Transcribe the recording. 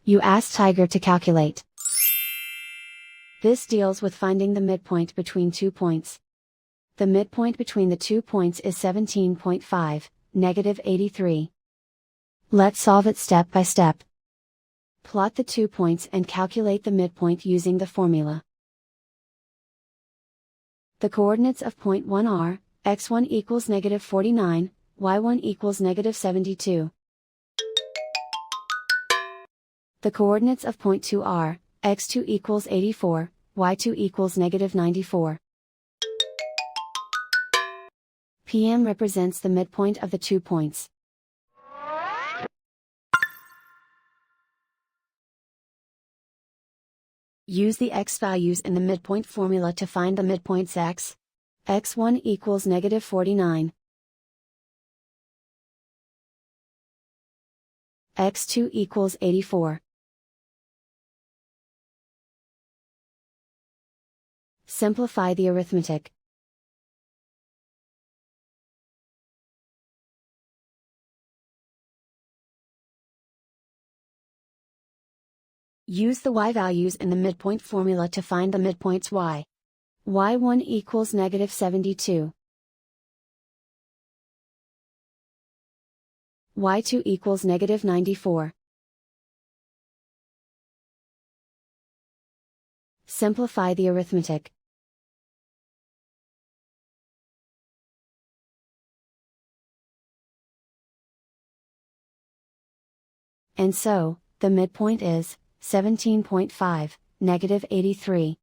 You ask Tiger to calculate. This deals with finding the midpoint between 2 points. The midpoint between the 2 points is 17.5, -83. Let's solve it step by step. Plot the 2 points and calculate the midpoint using the formula. The coordinates of point 1 are, x1 equals -49, y1 equals -72. The coordinates of point 2 are, x2 equals 84, y2 equals -94. PM represents the midpoint of the 2 points. Use the x values in the midpoint formula to find the midpoints x. x1 equals -49. x2 equals 84. Simplify the arithmetic. Use the y values in the midpoint formula to find the midpoints y. y1 equals -72. y2 equals -94. Simplify the arithmetic. And so, the midpoint is 17.5, -83.